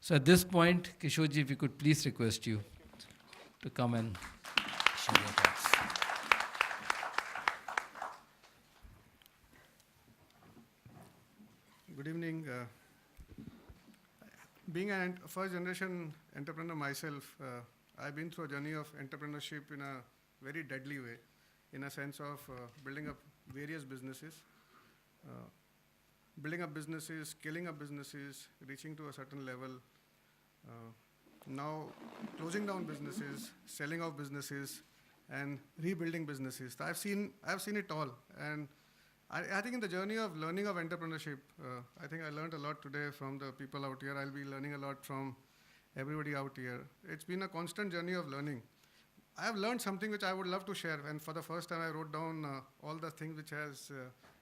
So at this point, Kishorji, if we could please request you to come and share your thoughts. Good evening. Being a first generation entrepreneur myself, I've been through a journey of entrepreneurship in a very deadly way, in a sense of building up various businesses, uh, scaling up businesses, reaching to a certain level, uh, now closing down businesses, selling off businesses, and rebuilding businesses. I've seen it all, and I think in the journey of learning of entrepreneurship, I think I learned a lot today from the people out here. I'll be learning a lot from everybody out here. It's been a constant journey of learning. I have learned something which I would love to share, and for the first time I wrote down all the things which has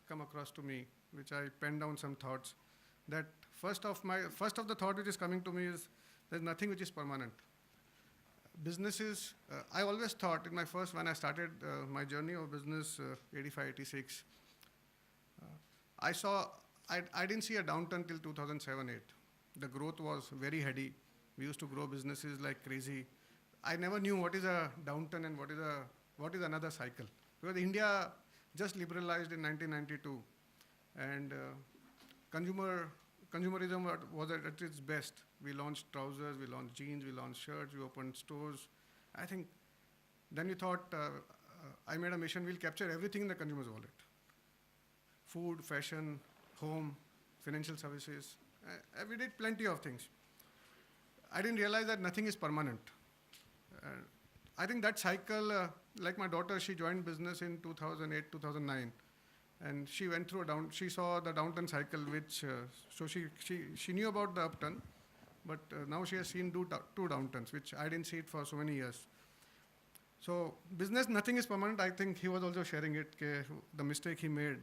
come across to me, which I penned down some thoughts. That first of the thought which is coming to me is there's nothing which is permanent. Businesses, I always thought in when I started my journey of business, 85, 86, I didn't see a downturn till 2007, 8. The growth was very heady. We used to grow businesses like crazy. I never knew what is a downturn and what is another cycle. Because India just liberalized in 1992, and consumerism was at its best. We launched trousers, we launched jeans, we launched shirts, we opened stores. I think then we thought, I made a mission, we'll capture everything in the consumer's wallet. Food, fashion, home, financial services. We did plenty of things. I didn't realize that nothing is permanent. I think that cycle, like my daughter, she joined business in 2008, 2009. And she went through she saw the downturn cycle, which, so she knew about the upturn, but now she has seen two downturns, which I didn't see it for so many years. So business, nothing is permanent. I think he was also sharing it, the mistake he made.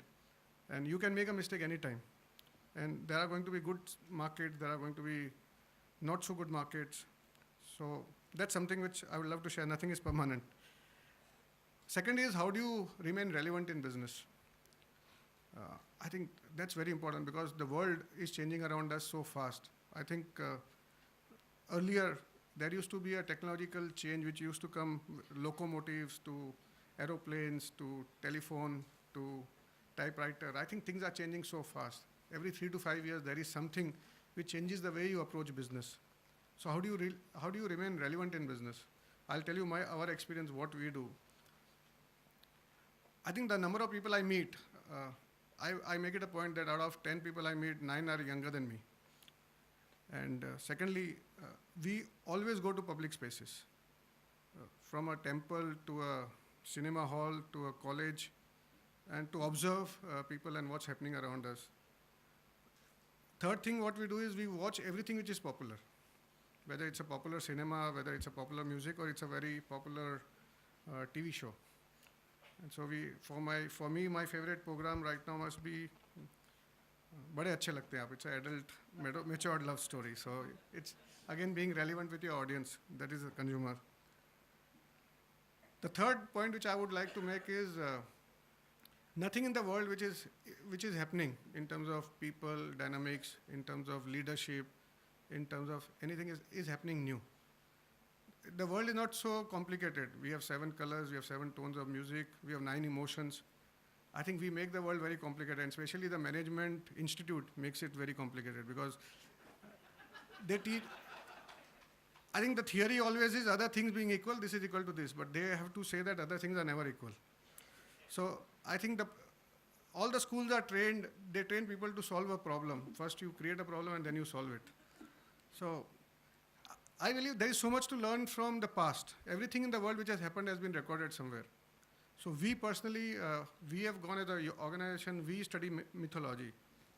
And you can make a mistake anytime. And there are going to be good markets, there are going to be not so good markets. So that's something which I would love to share. Nothing is permanent. Second is, how do you remain relevant in business? I think that's very important because the world is changing around us so fast. I think earlier there used to be a technological change which used to come, locomotives to aeroplanes to telephone to typewriter. I think things are changing so fast. Every 3 to 5 years, there is something which changes the way you approach business. So how do you remain relevant in business? I'll tell you our experience, what we do. I think the number of people I meet, I make it a point that out of 10 people I meet, 9 are younger than me. And secondly, we always go to public spaces, from a temple to a cinema hall to a college, and to observe people and what's happening around us. Third thing, what we do is we watch everything which is popular, whether it's a popular cinema, whether it's a popular music, or it's a very popular TV show. And so for me, my favorite program right now must be बड़े अच्छे लगते हैं आप. It's an adult, matured love story. So it's again being relevant with your audience. That is a consumer. The third point which I would like to make is nothing in the world which is happening in terms of people, dynamics, in terms of leadership, in terms of anything is happening new. The world is not so complicated. We have 7 colors, we have 7 tones of music, we have 9 emotions. I think we make the world very complicated, and especially the management institute makes it very complicated because they teach. I think the theory always is other things being equal, this is equal to this, but they have to say that other things are never equal. So I think all the schools are trained, they train people to solve a problem. First you create a problem and then you solve it. So I believe there is so much to learn from the past. Everything in the world which has happened has been recorded somewhere. So we personally, we have gone as an organization, we study mythology.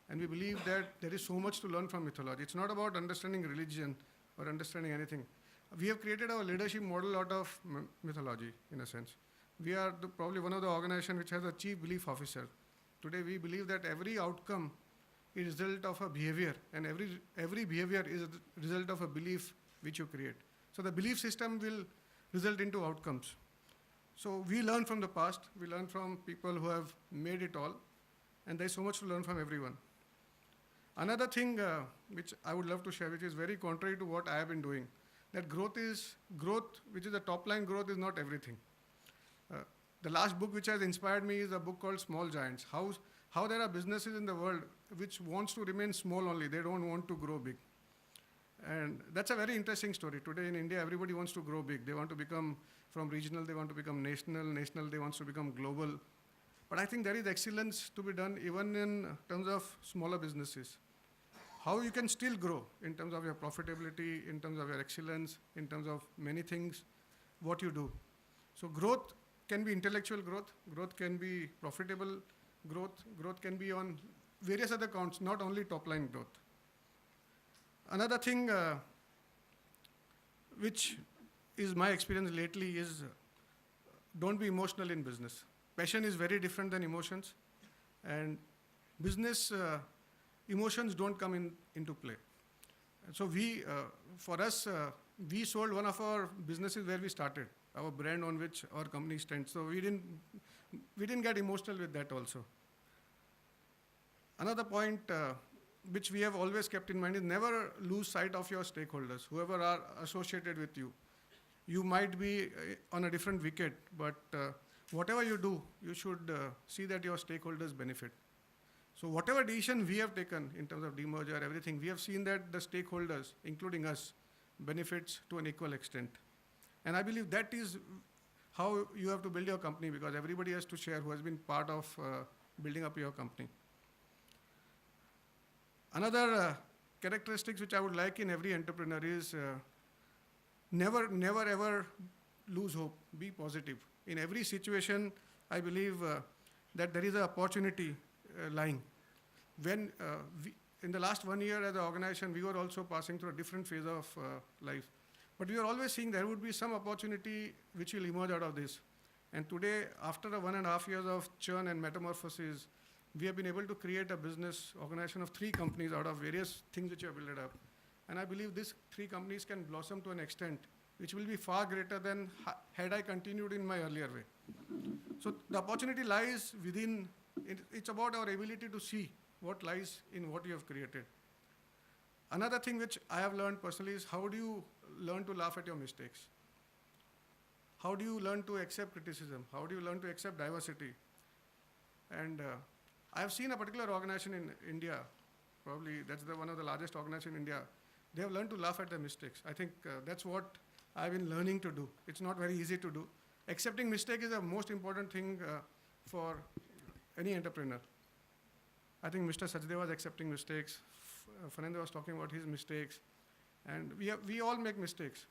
And we believe that there is so much to learn from mythology. It's not about understanding religion or understanding anything. We have created our leadership model out of mythology, in a sense. We are probably one of the organizations which has a chief belief officer. Today we believe that every outcome is a result of a behavior, and every behavior is a result of a belief which you create. So the belief system will result into outcomes. So we learn from the past, we learn from people who have made it all, and there's so much to learn from everyone. Another thing which I would love to share, which is very contrary to what I have been doing, that growth, which is the top line growth, is not everything. The last book which has inspired me is a book called Small Giants. How there are businesses in the world which wants to remain small only. They don't want to grow big. And that's a very interesting story. Today in India, everybody wants to grow big. They want to become from regional, they want to become national, they want to become global. But I think there is excellence to be done even in terms of smaller businesses. How you can still grow in terms of your profitability, in terms of your excellence, in terms of many things, what you do. So growth can be intellectual growth can be profitable growth can be on various other counts, not only top line growth. Another thing which is my experience lately is don't be emotional in business. Passion is very different than emotions, and business emotions don't come into play. And so for us, we sold one of our businesses where we started, our brand on which our company stands. So we didn't get emotional with that also. Another point which we have always kept in mind is never lose sight of your stakeholders, whoever are associated with you. You might be on a different wicket, but whatever you do, you should see that your stakeholders benefit. So whatever decision we have taken in terms of demerger, everything, we have seen that the stakeholders, including us, benefits to an equal extent. And I believe that is how you have to build your company, because everybody has to share who has been part of building up your company. Another characteristics which I would like in every entrepreneur is never ever lose hope, be positive. In every situation, I believe that there is an opportunity lying. When in the last 1 year as an organization, we were also passing through a different phase of life. But we are always seeing there would be some opportunity which will emerge out of this. And today, after 1.5 years of churn and metamorphosis, we have been able to create a business organization of 3 companies out of various things which we have built up. And I believe these 3 companies can blossom to an extent which will be far greater than had I continued in my earlier way. So the opportunity lies within, it's about our ability to see what lies in what you have created. Another thing which I have learned personally is how do you learn to laugh at your mistakes? How do you learn to accept criticism? How do you learn to accept diversity? And I have seen a particular organization in India, probably that's one of the largest organizations in India. They have learned to laugh at their mistakes. I think that's what I've been learning to do. It's not very easy to do. Accepting mistake is the most important thing for any entrepreneur. I think Mr. Sachdev was accepting mistakes. Fernando was talking about his mistakes. And we all make mistakes.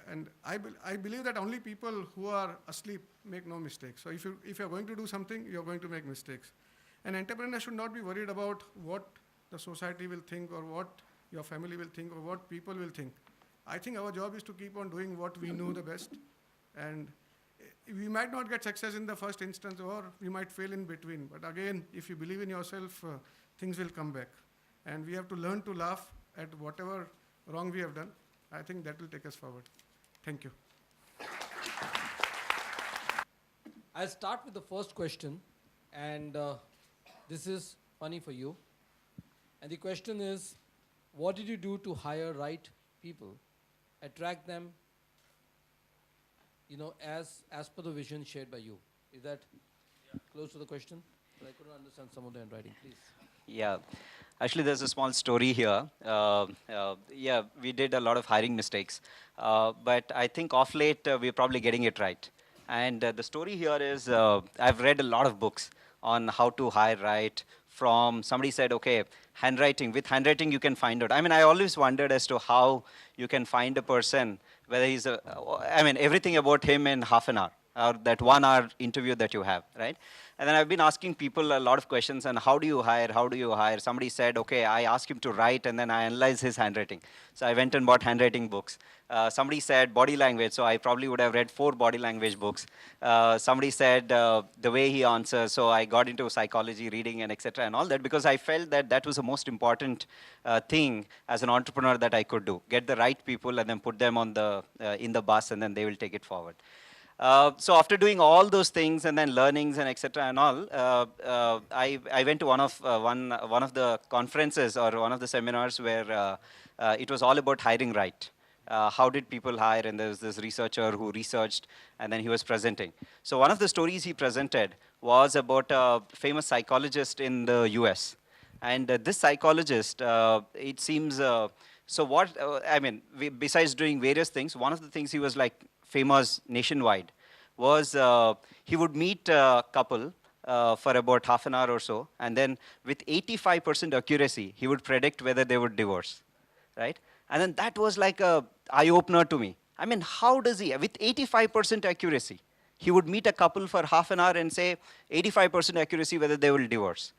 And I believe that only people who are asleep make no mistakes. So if you're going to do something, you're going to make mistakes. An entrepreneur should not be worried about what the society will think or what your family will think or what people will think. I think our job is to keep on doing what we know the best. And we might not get success in the first instance, or we might fail in between. But again, if you believe in yourself, things will come back. And we have to learn to laugh at whatever wrong we have done. I think that will take us forward. Thank you. I'll start with the first question, and this is funny for you. And the question is, what did you do to hire right people, attract them, as per the vision shared by you? Is that close to the question? But I couldn't understand some of the handwriting, please. Yeah, actually there's a small story here. Yeah, we did a lot of hiring mistakes, but I think off late we're probably getting it right. And the story here is I've read a lot of books on how to hire right. From somebody said, okay, with handwriting you can find out. I mean, I always wondered as to how you can find a person, whether everything about him in half an hour, or that 1 hour interview that you have, right? And then I've been asking people a lot of questions on how do you hire? Somebody said, okay, I asked him to write and then I analyzed his handwriting. So I went and bought handwriting books. Somebody said body language, so I probably would have read 4 body language books. Somebody said the way he answers, so I got into psychology, reading and etc. and all that, because I felt that that was the most important thing as an entrepreneur that I could do. Get the right people and then put them on in the bus and then they will take it forward. So after doing all those things and then learnings and etc. and all, I went to one of the conferences or one of the seminars where it was all about hiring right. How did people hire? And there was this researcher who researched, and then he was presenting. So one of the stories he presented was about a famous psychologist in the US. And this psychologist, it seems, so what, I mean, besides doing various things, one of the things he was like famous nationwide was he would meet a couple for about half an hour or so, and then with 85% accuracy, he would predict whether they would divorce, right? And then that was like a eye-opener to me. I mean, how does he, with 85% accuracy, he would meet a couple for half an hour and say 85% accuracy whether they will divorce.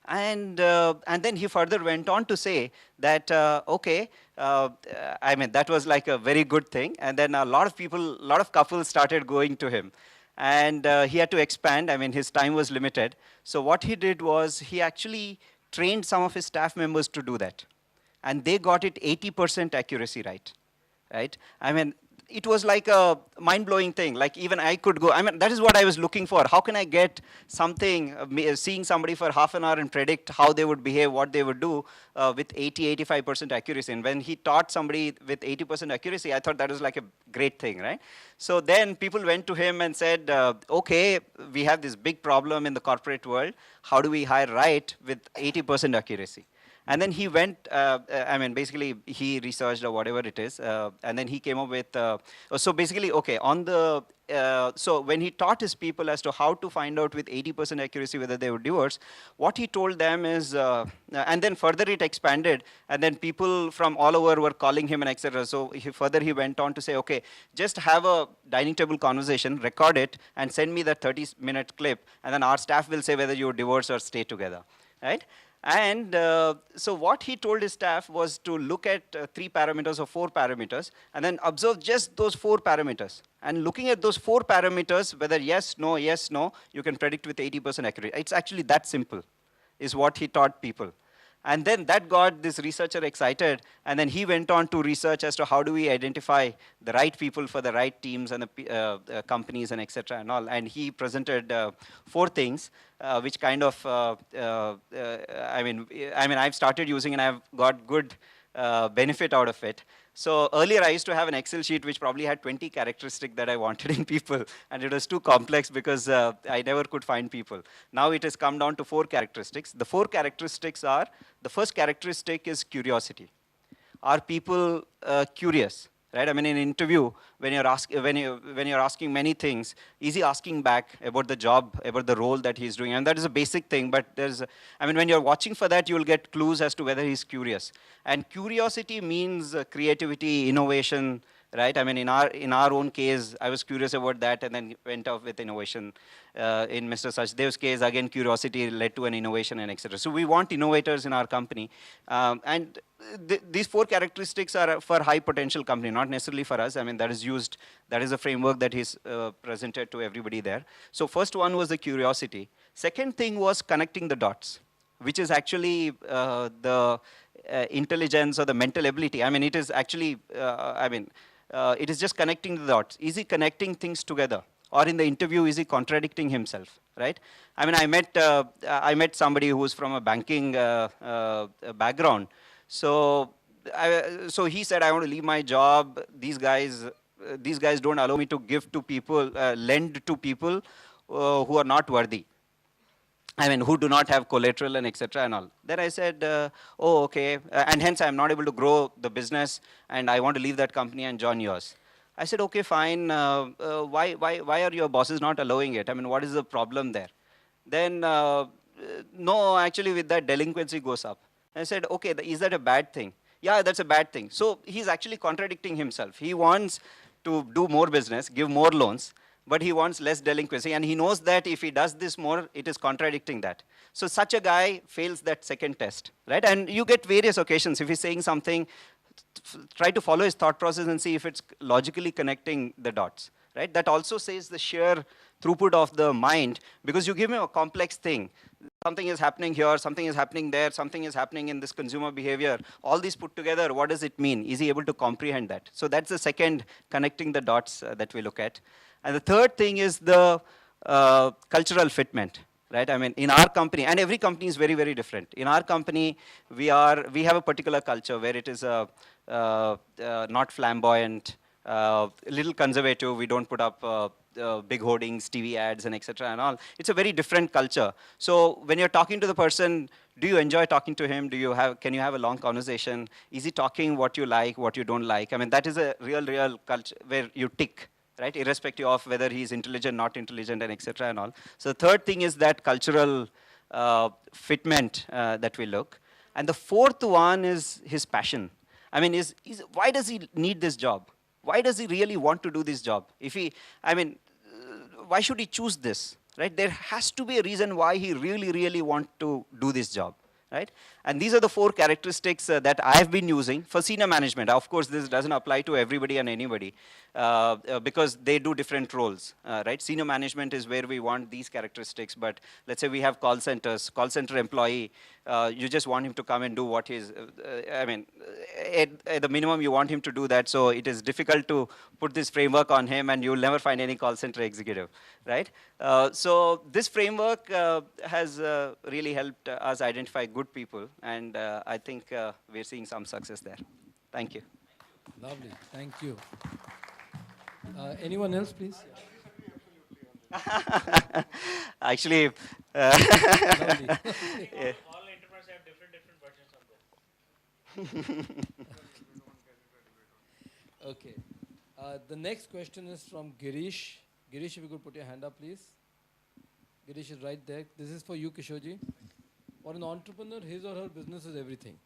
And then he further went on to say that, I mean, that was like a very good thing. And then a lot of couples started going to him. And he had to expand. I mean, his time was limited. So what he did was he actually trained some of his staff members to do that. And they got it 80% accuracy right? I mean, it was like a mind-blowing thing. Like even I could go, I mean, that is what I was looking for. How can I get something, seeing somebody for half an hour and predict how they would behave, what they would do with 85% accuracy. And when he taught somebody with 80% accuracy, I thought that was like a great thing, right? So then people went to him and said, okay, we have this big problem in the corporate world. How do we hire right with 80% accuracy? And then he went, I mean, basically, he researched or whatever it is, and then he came up with, so basically, okay, on the, so when he taught his people as to how to find out with 80% accuracy whether they would divorce, what he told them is, and then further it expanded, and then people from all over were calling him and etc. So further he went on to say, okay, just have a dining table conversation, record it, and send me that 30-minute clip, and then our staff will say whether you divorce or stay together, right? And so what he told his staff was to look at 3 parameters or 4 parameters and then observe just those 4 parameters. And looking at those 4 parameters, whether yes, no, you can predict with 80% accuracy. It's actually that simple, is what he taught people. And then that got this researcher excited, and then he went on to research as to how do we identify the right people for the right teams and the companies and etc. and all. And he presented 4 things, which kind of, I mean, I've started using and I've got good benefit out of it. So earlier I used to have an Excel sheet which probably had 20 characteristics that I wanted in people, and it was too complex because I never could find people. Now it has come down to 4 characteristics. The 4 characteristics are, the first characteristic is curiosity. Are people curious? Right? I mean, in an interview, when you're asking many things, is he asking back about the job, about the role that he's doing? And that is a basic thing, but I mean, when you're watching for that, you'll get clues as to whether he's curious. And curiosity means creativity, innovation, right? I mean, in our own case, I was curious about that and then went off with innovation. In Mr. Sachdev's case, again, curiosity led to an innovation and etc. So we want innovators in our company. And these 4 characteristics are for high potential company, not necessarily for us. I mean, that is a framework that is presented to everybody there. So first one was the curiosity. Second thing was connecting the dots, which is actually the intelligence or the mental ability. I mean, it is actually, it is just connecting the dots. Is he connecting things together? Or in the interview, is he contradicting himself, right? I mean, I met somebody who was from a banking background. So he said, I want to leave my job. These guys don't allow me to give to people, lend to people who are not worthy. I mean, who do not have collateral and etc. and all. Then I said, oh, okay, and hence I'm not able to grow the business, and I want to leave that company and join yours. I said, okay, fine. Why are your bosses not allowing it? I mean, what is the problem there? Then, no, actually, with that, delinquency goes up. I said, okay, is that a bad thing? Yeah, that's a bad thing. So he's actually contradicting himself. He wants to do more business, give more loans, but he wants less delinquency. And he knows that if he does this more, it is contradicting that. So such a guy fails that second test, right? And you get various occasions. If he's saying something, try to follow his thought process and see if it's logically connecting the dots, right? That also says the sheer throughput of the mind, because you give him a complex thing. Something is happening here, something is happening there, something is happening in this consumer behavior. All these put together, what does it mean? Is he able to comprehend that? So that's the second connecting the dots that we look at. And the third thing is the cultural fitment, right? I mean, in our company, and every company is very, very different. In our company, we have a particular culture where it is not flamboyant, a little conservative. We don't put up big hoardings, TV ads, and etc. and all. It's a very different culture. So when you're talking to the person, do you enjoy talking to him? Can you have a long conversation? Is he talking what you like, what you don't like? I mean, that is a real culture where you tick, right? Irrespective of whether he's intelligent, not intelligent, and etc. and all. So the third thing is that cultural fitment that we look. And the fourth one is his passion. I mean, why does he need this job? Why does he really want to do this job? Why should he choose this, right? There has to be a reason why he really want to do this job, right? And these are the four characteristics that I've been using for senior management. Of course, this doesn't apply to everybody and anybody because they do different roles, right? Senior management is where we want these characteristics, but let's say we have call call center employee, you just want him to come and do what he's, at the minimum you want him to do that, so it is difficult to put this framework on him and you'll never find any call center executive, right? So this framework has really helped us identify good people, and I think we're seeing some success there. Thank you. Lovely. Thank you. Anyone else, please? Actually, Lovely. yeah. All entrepreneurs have different versions of this. Okay. The next question is from Girish. Girish, if you could put your hand up, please. Girish is right there. This is for you, Kishorji. For an entrepreneur, his or her business is everything.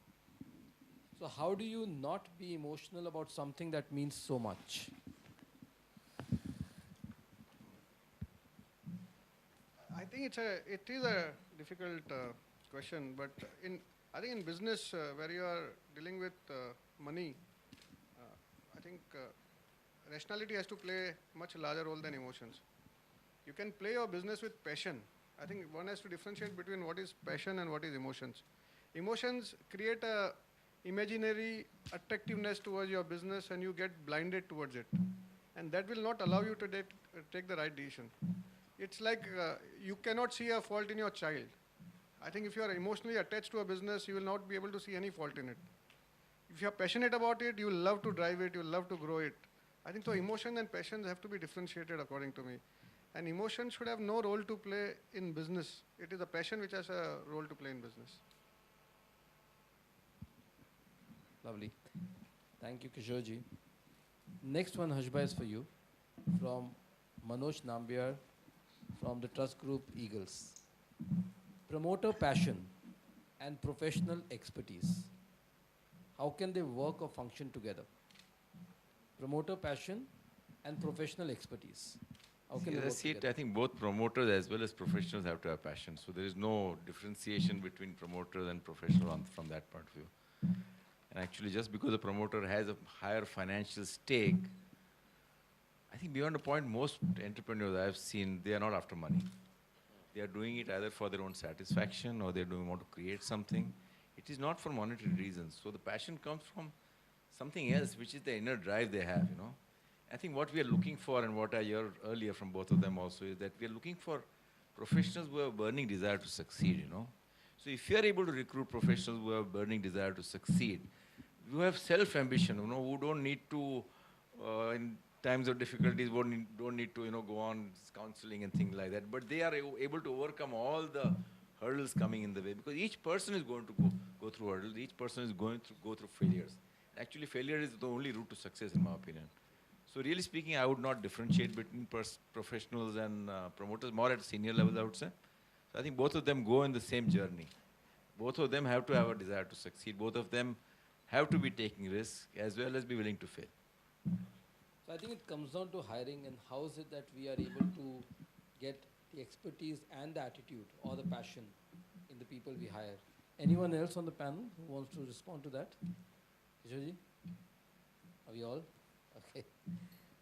So how do you not be emotional about something that means so much? I think it is a difficult question, but I think in business where you are dealing with money, I think rationality has to play a much larger role than emotions. You can play your business with passion. I think one has to differentiate between what is passion and what is emotions. Emotions create a imaginary attractiveness towards your business and you get blinded towards it. And that will not allow you to take the right decision. It's like you cannot see a fault in your child. I think if you are emotionally attached to a business, you will not be able to see any fault in it. If you are passionate about it, you will love to drive it, you will love to grow it. I think so emotion and passions have to be differentiated according to me. And emotion should have no role to play in business. It is a passion which has a role to play in business. Lovely. Thank you, Kishorji. Next one, Hashba, is for you. From Manoj Nambiar from the Trust Group Eagles. Promoter passion and professional expertise. How can they work or function together? Promoter passion and professional expertise. How can they work together? I think both promoters as well as professionals have to have passion. So there is no differentiation between promoters and professional from that point of view. And actually, just because a promoter has a higher financial stake, I think beyond a point, most entrepreneurs I've seen, they are not after money. They are doing it either for their own satisfaction or they want to create something. It is not for monetary reasons. So the passion comes from something else, which is the inner drive they have, you know. I think what we are looking for and what I heard earlier from both of them also is that we are looking for professionals who have a burning desire to succeed, you know. So if you are able to recruit professionals who have a burning desire to succeed, who have self-ambition, you know, who don't need to, in times of difficulties, don't need to, you know, go on counseling and things like that. But they are able to overcome all the hurdles coming in the way, because each person is going to go through hurdles. Each person is going to go through failures. Actually, failure is the only route to success, in my opinion. So really speaking, I would not differentiate between professionals and promoters, more at senior levels, I would say. So I think both of them go in the same journey. Both of them have to have a desire to succeed. Both of them have to be taking risks as well as be willing to fail. So I think it comes down to hiring, and how is it that we are able to get the expertise and the attitude or the passion in the people we hire. Anyone else on the panel who wants to respond to that? Kishorji? Are we all? Okay.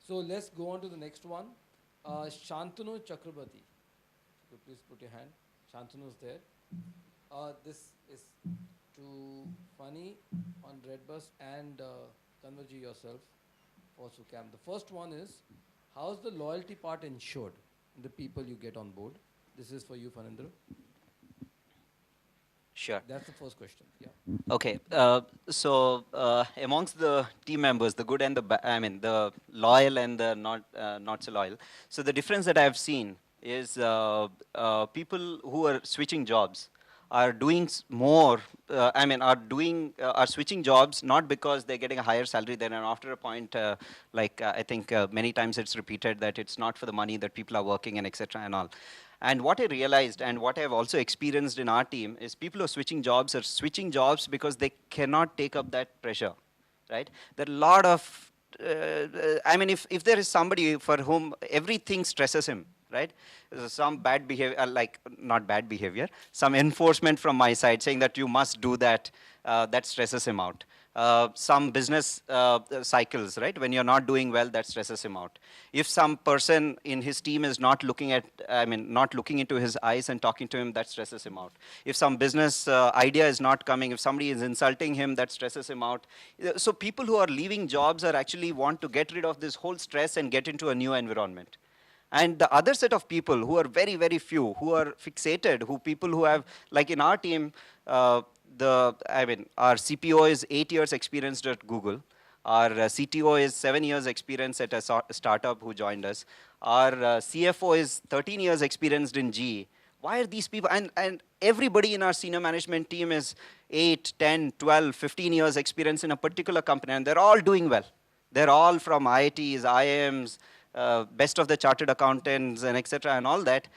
So let's go on to the next one. Shantanu Chakrabarti. If you could please put your hand. Shantanu is there. This is to Funny on Redbus and Kanwarji yourself for Sucam. The first one is, how's the loyalty part ensured in the people you get on board? This is for you, Phanindra. Sure. That's the first question. Yeah. Okay. Amongst the team members, the good and I mean, the loyal and the not so loyal. So the difference that I've seen is people who are switching jobs are doing more. Are switching jobs not because they're getting a higher salary. Then after a point, I think many times it's repeated that it's not for the money that people are working and etc. and all. And what I realized and what I've also experienced in our team is people who are switching jobs because they cannot take up that pressure, right? There are a lot of, if there is somebody for whom everything stresses him, right? Some bad behavior, not bad behavior, some enforcement from my side saying that you must do that, that stresses him out. Some business cycles, right? When you're not doing well, that stresses him out. If some person in his team is not looking into his eyes and talking to him, that stresses him out. If some business idea is not coming, if somebody is insulting him, that stresses him out. So people who are leaving jobs are actually want to get rid of this whole stress and get into a new environment. And the other set of people who are very, very few, who are fixated, people who have, like in our team, our CPO is 8 years experienced at Google. Our CTO is 7 years experience at a startup who joined us. Our CFO is 13 years experienced in GE. Why are these people, and everybody in our senior management team is 8, 10, 12, 15 years experience in a particular company, and they're all doing well. They're all from IITs, IIMs, best of the chartered accountants and etc. and all that,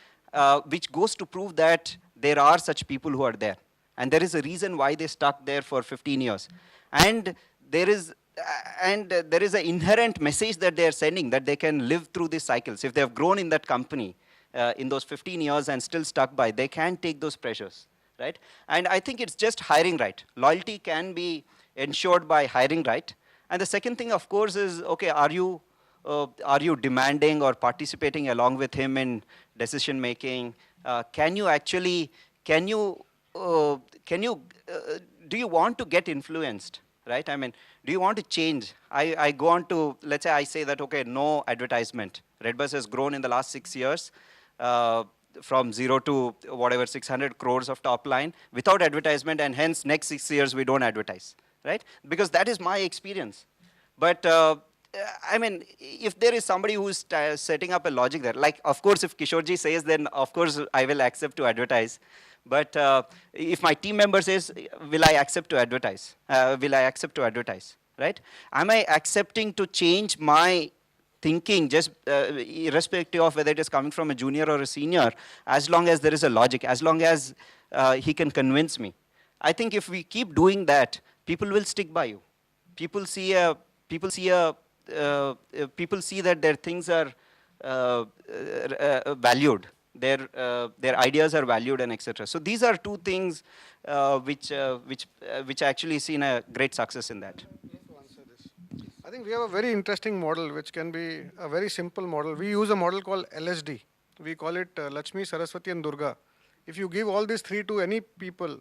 which goes to prove that there are such people who are there. And there is a reason why they stuck there for 15 years. And there is an inherent message that they are sending that they can live through these cycles. If they have grown in that company in those 15 years and still stuck by, they can take those pressures, right? And I think it's just hiring right. Loyalty can be ensured by hiring right. And the second thing, of course, is, okay, are you demanding or participating along with him in decision making? Do you want to get influenced, right? I mean, do you want to change? I go on to, let's say I say that, okay, no advertisement. Redbus has grown in the last 6 years from 0 to whatever, 600 crores of top line without advertisement, and hence next 6 years we don't advertise, right? Because that is my experience. But if there is somebody who's setting up a logic there, like, of course, if Kishorji says, then of course I will accept to advertise. But if my team member says, will I accept to advertise? Right? Am I accepting to change my thinking, just irrespective of whether it is coming from a junior or a senior, as long as there is a logic, as long as he can convince me? I think if we keep doing that, people will stick by you. People see that their things are valued, their ideas are valued, and etc. So these are two things which I actually seen a great success in that. To answer this, I think we have a very interesting model, which can be a very simple model. We use a model called LSD. We call it Lakshmi, Saraswati, and Durga. If you give all these three to any people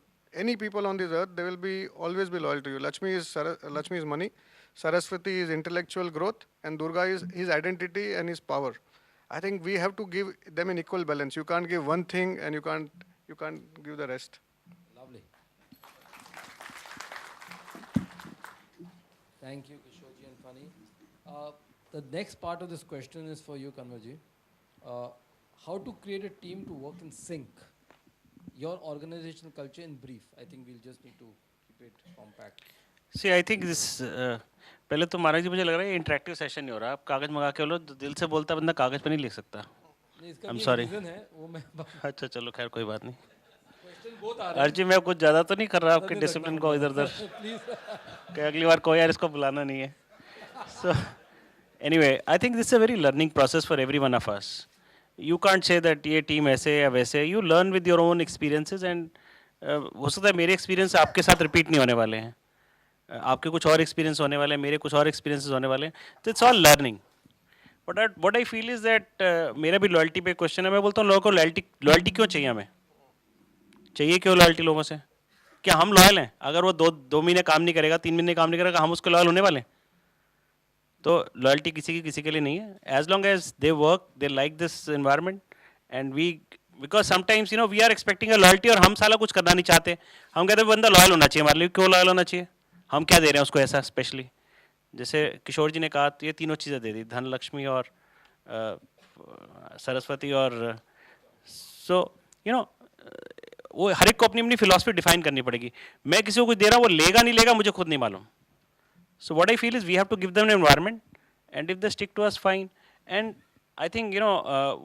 on this earth, they will always be loyal to you. Lakshmi is money, Saraswati is intellectual growth, and Durga is his identity and his power. I think we have to give them an equal balance. You can't give one thing and you can't give the rest. Lovely. Thank you, Kishorji and Funny. The next part of this question is for you, Kanwarji. How to create a team to work in sync? Your organizational culture in brief. I think we'll just need to keep it compact. See, I think this पहले तो महाराज जी मुझे लग रहा है interactive session नहीं हो रहा. आप कागज मंगा के बोलो, दिल से बोलता बंदा कागज पे नहीं लिख सकता. I'm sorry. अच्छा चलो खैर कोई बात नहीं. अर्जी मैं कुछ ज़्यादा तो नहीं कर रहा आपके डिसिप्लिन को इधर-उधर. कि अगली बार कोई यार इसको बुलाना नहीं है. So anyway, I think this is a very learning process for every one of us. You can't say that ये टीम ऐसे या वैसे. You learn with your own experiences and हो सकता है मेरे एक्सपीरियंस आपके साथ रिपीट नहीं होने वाले हैं. आपके कुछ और एक्सपीरियंस होने वाले हैं, मेरे कुछ और एक्सपीरियंसेस होने वाले हैं. तो it's all learning. what I feel is that मेरा भी लॉयल्टी पे क्वेश्चन है. मैं बोलता हूँ लोगों को लॉयल्टी क्यों चाहिए हमें? चाहिए क्यों लॉयल्टी लोगों से? क्या हम लॉयल हैं? अगर वो दो महीने काम नहीं करेगा, 3 महीने काम नहीं करेगा, हम उसके लॉयल होने वाले हैं? तो लॉयल्टी किसी के लिए नहीं है. As long as they work, they like this environment and we, because sometimes you know we are expecting a loyalty और हम साला कुछ करना नहीं चाहते. हम कहते हैं बंदा लॉयल होना चाहिए हमारे लिए. क्यों लॉयल होना चाहिए? हम क्या दे रहे हैं उसको ऐसा स्पेशली? जैसे किशोर जी ने कहा, तो ये तीनों चीज़ें दे दी, धन, लक्ष्मी और सरस्वती. और सो यू नो वो हर एक को अपनी अपनी फिलॉसफी डिफाइन करनी पड़ेगी. मैं किसी को कुछ दे रहा हूँ, वो लेगा नहीं लेगा मुझे खुद नहीं मालूम. So what I feel is we have to give them an environment, and if they stick to us, fine. And I think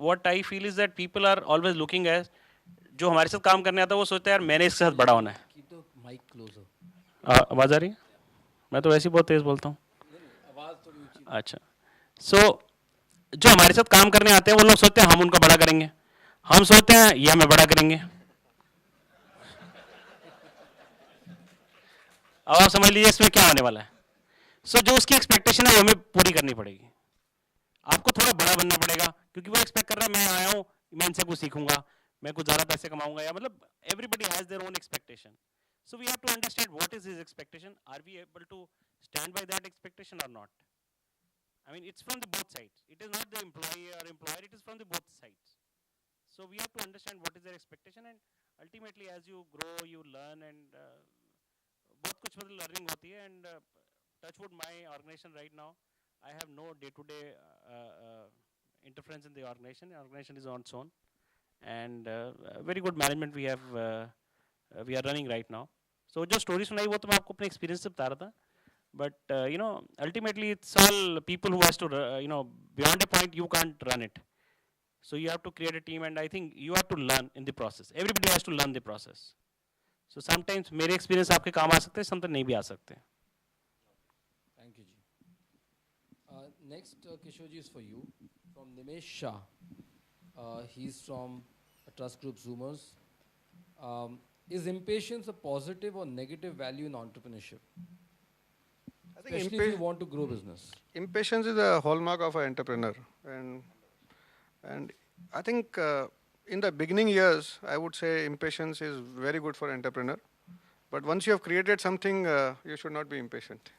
what I feel is that people are always looking as जो हमारे साथ काम करने आता है वो सोचता है यार मैंने इसके साथ बड़ा होना है. Keep the mic closer. आवाज़ आ रही है? मैं तो वैसे ही बहुत तेज़ बोलता हूँ. आवाज़ थोड़ी ऊंची. अच्छा. So जो हमारे साथ काम करने आते हैं वो लोग सोचते हैं हम उनको बड़ा करेंगे. हम सोचते हैं ये हमें बड़ा करेंगे. अब आप समझ लीजिए इसमें क्या होने वाला है. सो जो उसकी एक्सपेक्टेशन है वो हमें पूरी करनी पड़ेगी. आपको थोड़ा बड़ा बनना पड़ेगा क्योंकि वो एक्सपेक्ट कर रहा है मैं आया हूँ, मैं इनसे कुछ सीखूंगा, मैं कुछ ज़्यादा पैसे कमाऊंगा, या मतलब everybody has their own expectation. So we have to understand what is his expectation. Are we able to stand by that expectation और not? I mean, it's from the both sides. It is not the employee or employer, it is from the both sides. So we have to understand what is their expectation, and ultimately as you grow, you learn, and बहुत कुछ मतलब learning होती है. And touch wood, my organization right now, I have no day-to-day interference in the organization. The organization is on its own, and very good management we have. We are running right now. So जो story सुनाई वो तो मैं आपको अपने experience से बता रहा था. But ultimately it's all people who has to beyond a point you can't run it. So you have to create a team, and I think you have to learn in the process. Everybody has to learn the process. So sometimes मेरे experience आपके काम आ सकते हैं, sometimes नहीं भी आ सकते. Thank you, Ji. Next, Kishore ji, is for you from Nimesh Shah. He's from Trust Group Zoomers. Is impatience a positive or negative value in entrepreneurship? I think Especially if you want to grow business. impatience is a hallmark of an entrepreneur, and I think in the beginning years, I would say impatience is very good for entrepreneur. But once you have created something, you should not be impatient.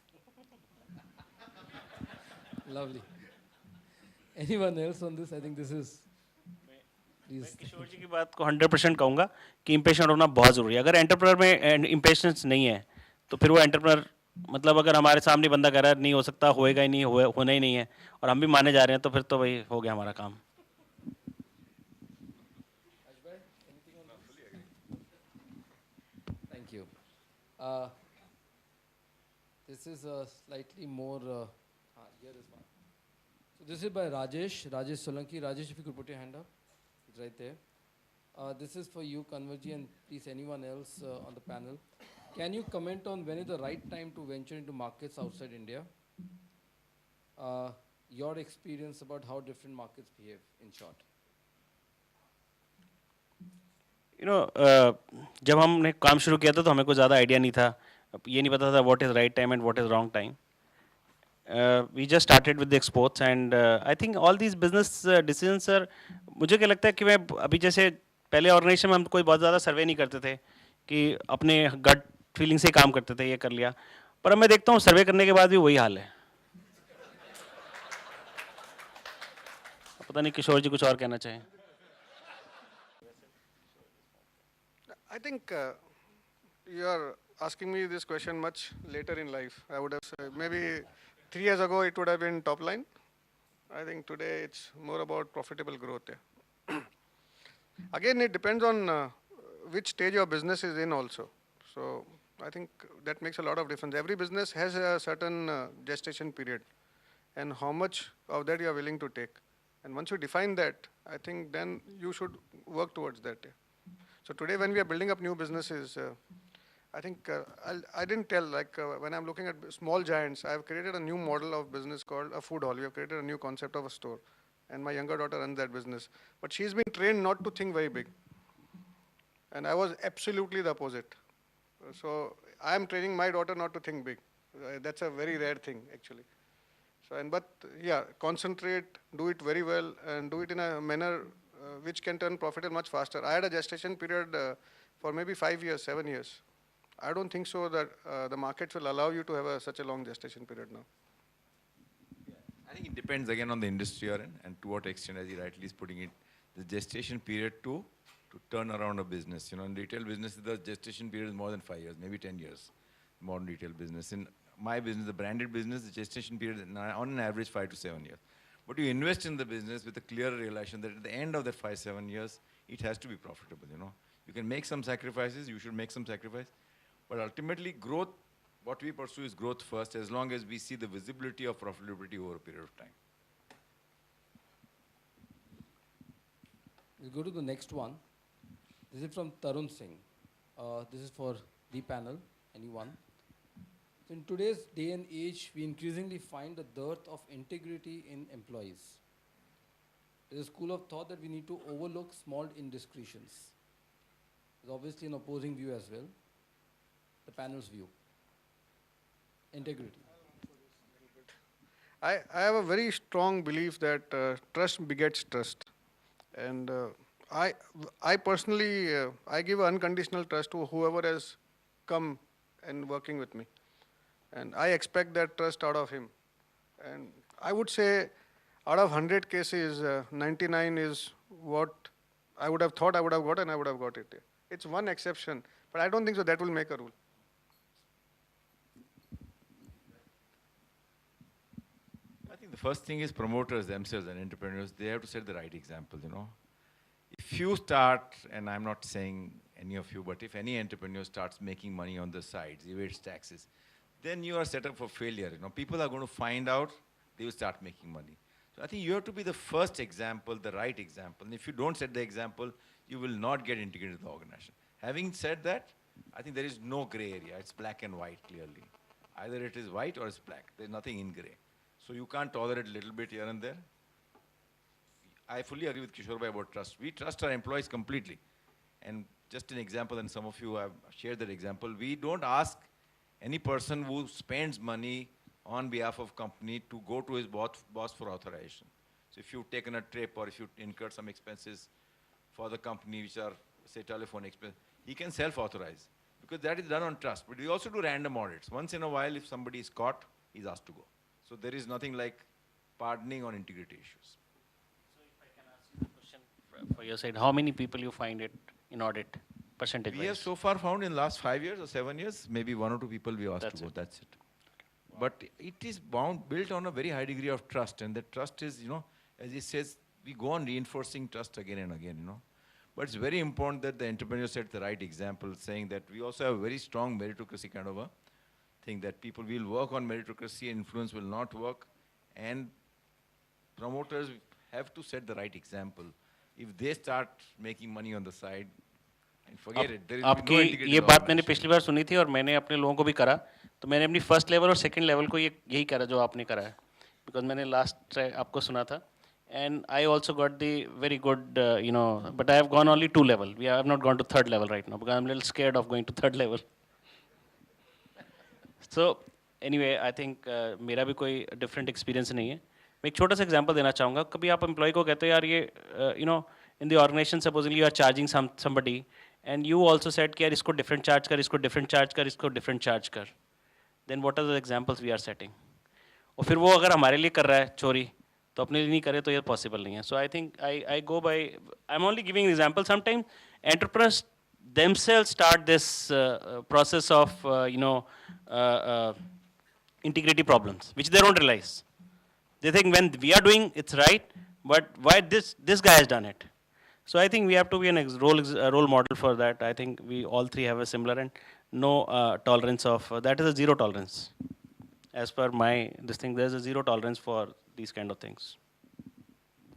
Lovely. Anyone else on this? I think this is. मैं Please. किशोर जी की बात को 100% कहूँगा कि impatient होना बहुत ज़रूरी है. अगर एंटरप्रेनर में इम्पेशेंस नहीं है तो फिर वो एंटरप्रेनर, मतलब अगर हमारे सामने बंदा कह रहा है नहीं हो सकता, होएगा ही नहीं, होना ही नहीं है, और हम भी माने जा रहे हैं, तो फिर तो भाई हो गया हमारा काम. Thank you. This is a slightly more. Here is one. So this is by Rajesh Solanki. Rajesh, if you could put your hand up, it's right there. This is for you, Kanwarji, and please anyone else on the panel. Can you comment on when is the right time to venture into markets outside India? Your experience about how different markets behave, in short. जब हमने काम शुरू किया था तो हमें कोई ज़्यादा आइडिया नहीं था. ये नहीं पता था what is right time and what is wrong time. We just started with the exports, and I think all these business decisions are, मुझे क्या लगता है कि मैं अभी जैसे पहले ऑर्गेनाइजेशन में हम कोई बहुत ज़्यादा सर्वे नहीं करते थे कि अपने गट फीलिंग से काम करते थे, ये कर लिया. पर अब मैं देखता हूँ सर्वे करने के बाद भी वही हाल है. पता नहीं किशोर जी कुछ और कहना चाहें. I think you are asking me this question much later in life. I would have said maybe 3 years ago it would have been top line. I think today it's more about profitable growth. Again, it depends on which stage your business is in also. So I think that makes a lot of difference. Every business has a certain gestation period, and how much of that you are willing to take. And once you define that, I think then you should work towards that. So today when we are building up new businesses, I think I didn't tell, like when I'm looking at small giants, I've created a new model of business called a food hall. We have created a new concept of a store. And my younger daughter runs that business. But she's been trained not to think very big. And I was absolutely the opposite. So I am training my daughter not to think big. That's a very rare thing, actually. So, but yeah, concentrate, do it very well, and do it in a manner which can turn profitable much faster. I had a gestation period for maybe 5 years, 7 years. I don't think so that the markets will allow you to have such a long gestation period now. I think it depends again on the industry you're in and to what extent, as he rightly is putting it, the gestation period to turn around a business. You know, in retail business, the gestation period is more than 5 years, maybe 10 years. Modern retail business. In my business, the branded business, the gestation period is on an average 5 to 7 years. But you invest in the business with a clear realization that at the end of that 5, 7 years, it has to be profitable. You know, you can make some sacrifices. You should make some sacrifice, but ultimately, growth. What we pursue is growth first, as long as we see the visibility of profitability over a period of time. We'll go to the next one. This is from Tarun Singh. This is for the panel, anyone. So in today's day and age, we increasingly find a dearth of integrity in employees. There's a school of thought that we need to overlook small indiscretions. There's obviously an opposing view as well. The panel's view. Integrity. I have a very strong belief that trust begets trust. And I personally, I give unconditional trust to whoever has come and working with me. And I expect that trust out of him. And I would say out of 100 cases, 99 is what I would have thought I would have got and I would have got it. It's one exception, but I don't think so that will make a rule. I think the first thing is promoters themselves and entrepreneurs, they have to set the right example, you know. If you start, and I'm not saying any of you, but if any entrepreneur starts making money on the sides, evades taxes, then you are set up for failure. You know, people are going to find out, they will start making money. So I think you have to be the first example, the right example. And if you don't set the example, you will not get integrated in the organization. Having said that, I think there is no gray area. It's black and white clearly. Either it is white or it's black. There's nothing in gray. So you can't tolerate a little bit here and there. I fully agree with Kishore Bhai about trust. We trust our employees completely. And just an example, and some of you have shared that example, we don't ask any person who spends money on behalf of company to go to his boss for authorization. So if you've taken a trip or if you incurred some expenses for the company, which are, say, telephone expenses, he can self-authorize because that is done on trust. But we also do random audits. Once in a while, if somebody is caught, he's asked to go. So there is nothing like pardoning on integrity issues. So if I can ask you a question for your side, how many people you find it in audit, percentage-wise? We have so far found in the last 5 years or 7 years, maybe 1 or 2 people we asked to go. That's it. But it is built on a very high degree of trust, and that trust is, you know, as he says, we go on reinforcing trust again and again, you know. But it's very important that the entrepreneur set the right example, saying that we also have a very strong meritocracy kind of a thing, that people will work on meritocracy and influence will not work, and promoters have to set the right example. If they start making money on the side, and forget it, there is no आपकी integrated ये बात मैंने organization. पिछली बार सुनी थी और मैंने अपने लोगों को भी करा, तो मैंने अपनी फर्स्ट लेवल और सेकंड लेवल को यही करा जो आपने करा है, बिकॉज मैंने लास्ट आपको सुना था, and I also got the very good, you know, but I have gone only 2 level. I have not gone to 3rd level right now because I'm a little scared of going to 3rd level. So anyway, I think मेरा भी कोई different experience नहीं है. मैं एक छोटा सा example देना चाहूँगा. कभी आप employee को कहते हो यार ये, you know, in the organization supposedly you are charging somebody, and you also said कि यार इसको different charge कर, इसको different charge कर, इसको different charge कर. Then what are the examples we are setting? और फिर वो अगर हमारे लिए कर रहा है चोरी, तो अपने लिए नहीं करे तो ये possible नहीं है. So I think I go by, I'm only giving an example. Sometimes entrepreneurs themselves start this process of, you know, integrity problems, which they don't realize. They think when we are doing it's right, but why this guy has done it? So I think we have to be a role model for that. I think we all three have a similar and no tolerance of, that is a zero tolerance. As per this thing, there's a zero tolerance for these kind of things.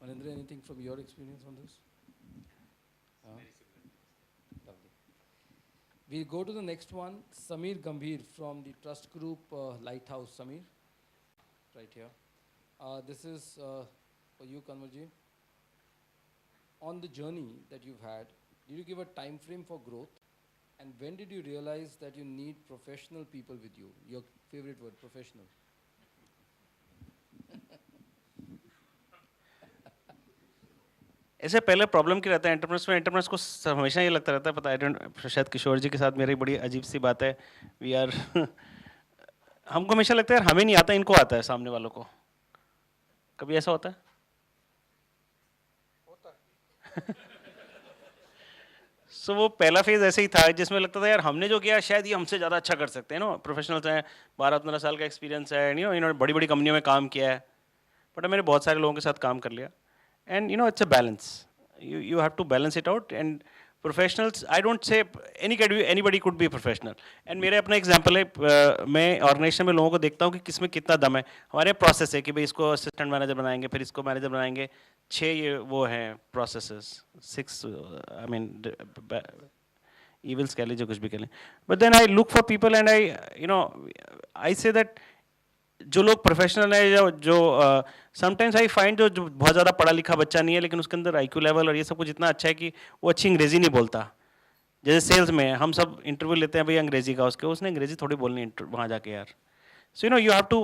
Manindra, anything from your experience on this? Lovely. We'll go to the next one. Samir Gambhir from the trust group Lighthouse. Samir, right here. This is for you, Kanwarji. On the journey that you've had, did you give a time frame for growth? And when did you realize that you need professional people with you? Your favorite word, professional. ऐसे पहले problem क्या रहता है entrepreneurs में, entrepreneurs को हमेशा ये लगता रहता है, पता है शायद किशोर जी के साथ मेरी बड़ी अजीब सी बात है, वी आर हमको हमेशा लगता है यार हमें नहीं आता, इनको आता है सामने वालों को। कभी ऐसा होता है? सो वो पहला फेज ऐसे ही था जिसमें लगता था यार हमने जो किया शायद ये हमसे ज़्यादा अच्छा कर सकते हैं, नो प्रोफेशनल्स हैं, 12-15 साल का एक्सपीरियंस है, इन्होंने बड़ी बड़ी कंपनियों में काम किया है, बट मैंने बहुत सारे लोगों के साथ काम कर लिया, and it's a balance, you have to balance it out, and professionals, I don't say anybody could be a professional, and मेरे अपना एग्जांपल है, मैं ऑर्गेनाइजेशन में लोगों को देखता हूँ कि किसमें कितना दम है। हमारे प्रोसेस है कि भाई इसको असिस्टेंट मैनेजर बनाएंगे, फिर इसको मैनेजर बनाएंगे, 6 ये वो हैं प्रोसेसेस, 6 आई मीन evils कह लीजिए, कुछ भी कह लें, but then I look for people and I say that जो लोग प्रोफेशनल है, जो समटाइम्स आई फाइंड जो बहुत ज़्यादा पढ़ा लिखा बच्चा नहीं है लेकिन उसके अंदर आईक्यू लेवल और ये सब कुछ इतना अच्छा है कि वो अच्छी अंग्रेजी नहीं बोलता। जैसे सेल्स में हम सब इंटरव्यू लेते हैं भाई अंग्रेजी का, उसने अंग्रेजी थोड़ी बोलनी है वहाँ जाके यार। So you have to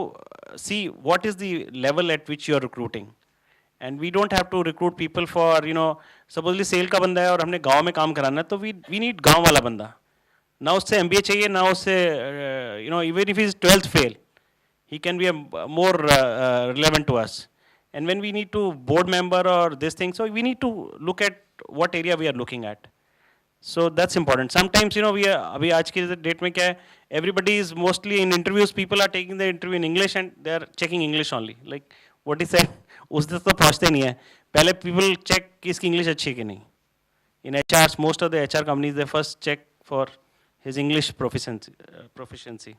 see what is the level at which you are recruiting, and we don't have to recruit people for supposedly sale का बंदा है और हमने गाँव में काम कराना है, तो वी नीड गाँव वाला बंदा, ना उससे MBA चाहिए, ना उससे even if is 12th fail, he can be more relevant to us. And when we need to board member or this thing, so we need to look at what area we are looking at. So that's important. Sometimes we are अभी आज की date में क्या है, everybody is mostly in interviews, people are taking the interview in English and they are checking English only. Like what is said, उस तक तो पहुँचते नहीं है। पहले people check कि इसकी English अच्छी है कि नहीं। In HRs, most of the HR companies, they first check for his English proficiency.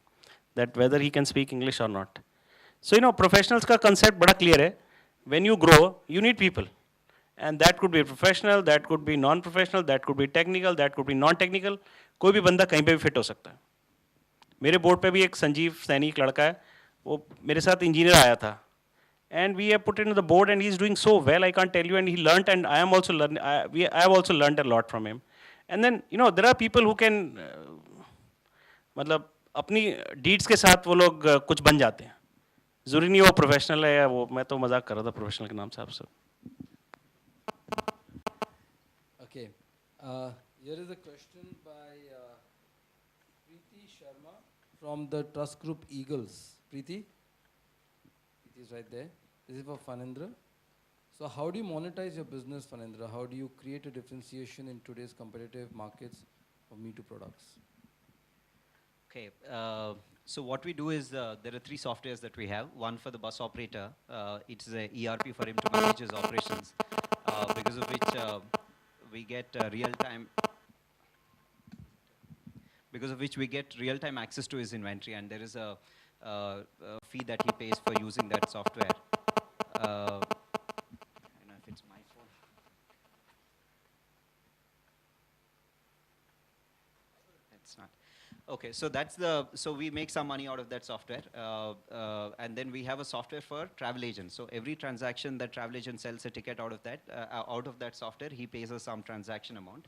That whether he can speak English or not. So professionals का concept बड़ा clear है. When you grow, you need people, and that could be professional, that could be non-professional, that could be technical, that could be non-technical. कोई भी बंदा कहीं पे भी fit हो सकता है। मेरे बोर्ड पे भी एक संजीव सैनी एक लड़का है, वो मेरे साथ इंजीनियर आया था, and we have put it in the board and he is doing so well, I can't tell you, and he learnt and I am also learning, I have also learnt a lot from him. And then there are people who can मतलब अपनी deeds के साथ वो लोग कुछ बन जाते हैं, जरूरी नहीं वो प्रोफेशनल है या वो, मैं तो मजाक कर रहा था प्रोफेशनल के नाम से आपसे। Okay, here is a question by Preeti Sharma from the trust group Eagles. Preeti is right there. This is for Phanendra. So how do you monetize your business, Phanendra? How do you create a differentiation in today's competitive markets for Me Too products? Okay, so what we do is there are 3 softwares that we have. One for the bus operator, it's a ERP for him to manage his operations, because of which we get real-time access to his inventory, and there is a fee that he pays for using that software. I don't know if it's my phone. It's not. Okay, so we make some money out of that software, and then we have a software for travel agents. So every transaction that travel agent sells a ticket out of that software, he pays us some transaction amount,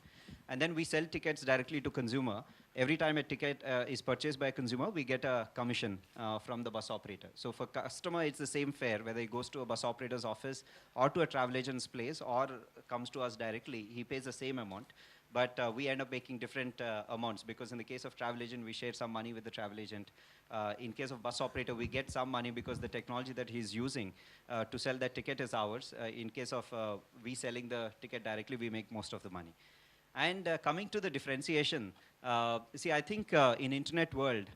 and then we sell tickets directly to consumer. Every time a ticket is purchased by a consumer, we get a commission from the bus operator. So for customer, it's the same fare, whether he goes to a bus operator's office or to a travel agent's place or comes to us directly, he pays the same amount. But we end up making different amounts, because in the case of travel agent, we share some money with the travel agent. In case of bus operator, we get some money because the technology that he's using to sell that ticket is ours. In case of we selling the ticket directly, we make most of the money. And coming to the differentiation, see, I think in internet world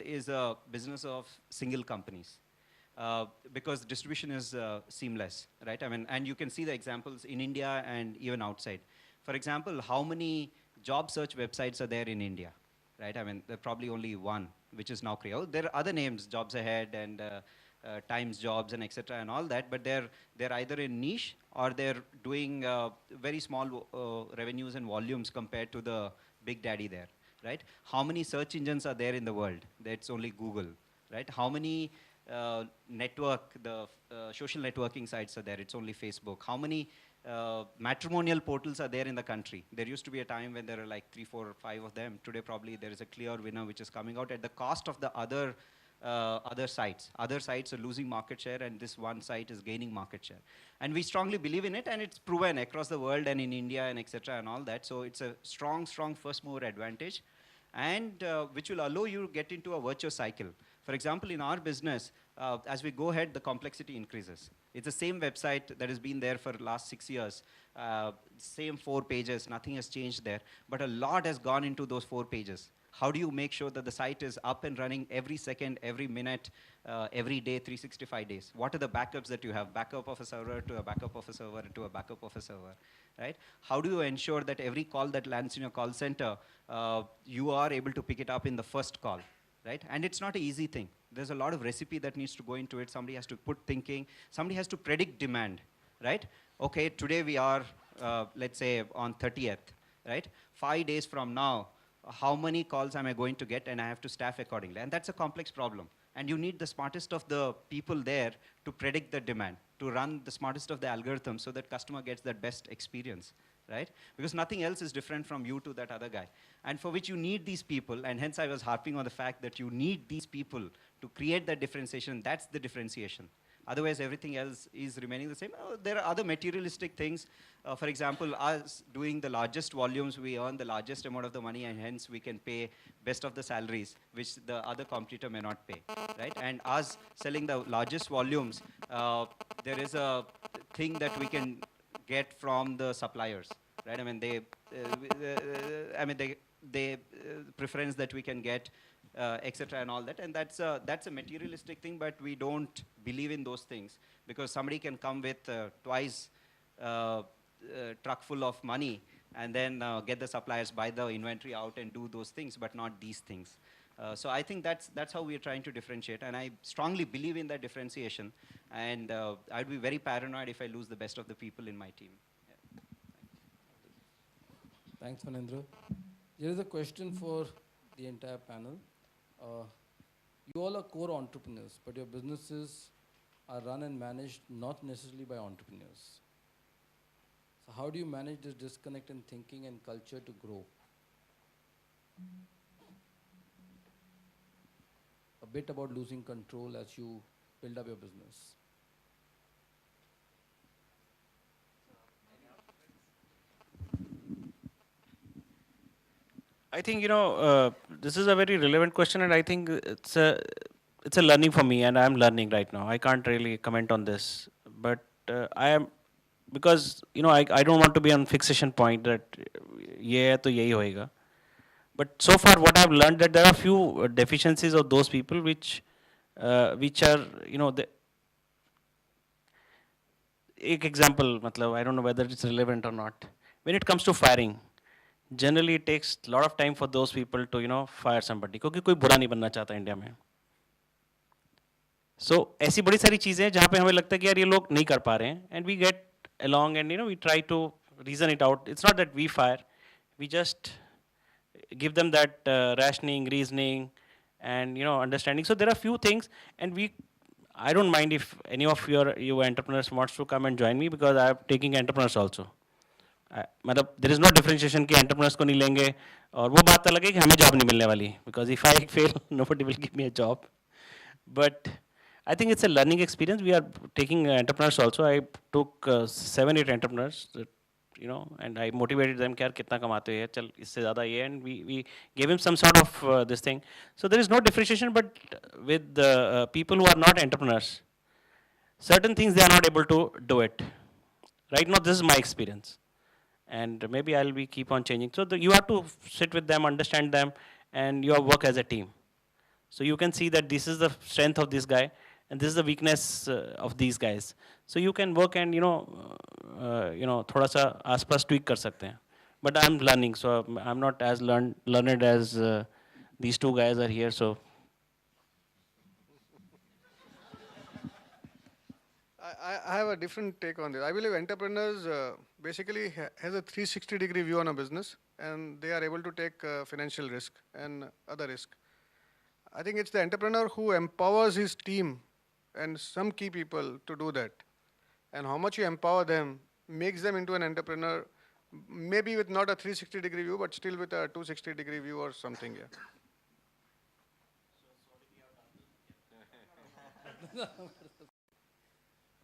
is a business of single companies. Because distribution is seamless, right? I mean, and you can see the examples in India and even outside. For example, how many job search websites are there in India, right? I mean, there are probably only one, which is Naukri. There are other names, Jobs Ahead and Times Jobs and etc. and all that, but they're either in niche or they're doing very small revenues and volumes compared to the big daddy there, right? How many search engines are there in the world? That's only Google, right? How many social networking sites are there? It's only Facebook. How many matrimonial portals are there in the country? There used to be a time when there were like 3, 4, 5 of them. Today probably there is a clear winner which is coming out at the cost of the other other sites. Other sites are losing market share, and this one site is gaining market share. And we strongly believe in it, and it's proven across the world and in India and etc. and all that. So it's a strong, strong first mover advantage, and which will allow you to get into a virtuous cycle. For example, in our business, as we go ahead, the complexity increases. It's the same website that has been there for the last 6 years, same 4 pages, nothing has changed there, but a lot has gone into those 4 pages. How do you make sure that the site is up and running every second, every minute, every day, 365 days? What are the backups that you have? Backup of a server to a backup of a server to a backup of a server, right? How do you ensure that every call that lands in your call center, you are able to pick it up in the first call, right? And it's not an easy thing. There's a lot of recipe that needs to go into it. Somebody has to put thinking. Somebody has to predict demand, right? Okay, today we are, let's say, on 30th, right? 5 days from now, how many calls am I going to get, and I have to staff accordingly. And that's a complex problem. And you need the smartest of the people there to predict the demand, to run the smartest of the algorithms so that customer gets that best experience, right? Because nothing else is different from you to that other guy. And for which you need these people, and hence I was harping on the fact that you need these people to create that differentiation. That's the differentiation. Otherwise, everything else is remaining the same. There are other materialistic things. For example, us doing the largest volumes, we earn the largest amount of the money, and hence we can pay best of the salaries, which the other competitor may not pay, right? And us selling the largest volumes, there is a thing that we can get from the suppliers, right? I mean, they preference that we can get, etc. and all that, and that's a materialistic thing, but we don't believe in those things, because somebody can come with twice truck full of money and then get the suppliers, buy the inventory out and do those things, but not these things. So I think that's how we are trying to differentiate, and I strongly believe in that differentiation, and I'd be very paranoid if I lose the best of the people in my team. Yeah. Thanks, Manendra. Here is a question for the entire panel. You all are core entrepreneurs, but your businesses are run and managed not necessarily by entrepreneurs. So how do you manage this disconnect in thinking and culture to grow? A bit about losing control as you build up your business. I think this is a very relevant question, and I think it's a learning for me, and I'm learning right now. I can't really comment on this, but I am, because I don't want to be on fixation point that ye hai to yahi hoega. But so far, what I've learned, that there are few deficiencies of those people which are एक example, मतलब I don't know whether it's relevant or not. When it comes to firing, generally it takes a lot of time for those people to fire somebody, क्योंकि कोई बुरा नहीं बनना चाहता India में. So ऐसी बड़ी सारी चीज़ें हैं जहाँ पे हमें लगता है कि यार ये लोग नहीं कर पा रहे हैं, and we get along and we try to reason it out. It's not that we fire, we just give them that rationing, reasoning, and understanding. So there are few things, and I don't mind if any of you entrepreneurs wants to come and join me, because I am taking entrepreneurs also. मतलब there is no differentiation कि entrepreneurs को नहीं लेंगे, और वो बात अलग है कि हमें job नहीं मिलने वाली, because if I fail, nobody will give me a job. But I think it's a learning experience. We are taking entrepreneurs also. I took 7-8 entrepreneurs, and I motivated them कि यार कितना कमाते हो, चल इससे ज़्यादा ये, and we gave him some sort of this thing. So there is no differentiation, but with the people who are not entrepreneurs, certain things they are not able to do it. Right now, this is my experience, and maybe I'll be keep on changing. So you have to sit with them, understand them, and you work as a team. So you can see that this is the strength of this guy, and this is the weakness of these guys. So you can work and थोड़ा सा आसपास tweak कर सकते हैं. But I'm learning, so I'm not as learned as these two guys are here. So I have a different take on this. I believe entrepreneurs basically has a 360-degree view on a business, and they are able to take financial risk and other risk. I think it's the entrepreneur who empowers his team and some key people to do that. And how much you empower them makes them into an entrepreneur, maybe with not a 360-degree view, but still with a 260-degree view or something. Yeah.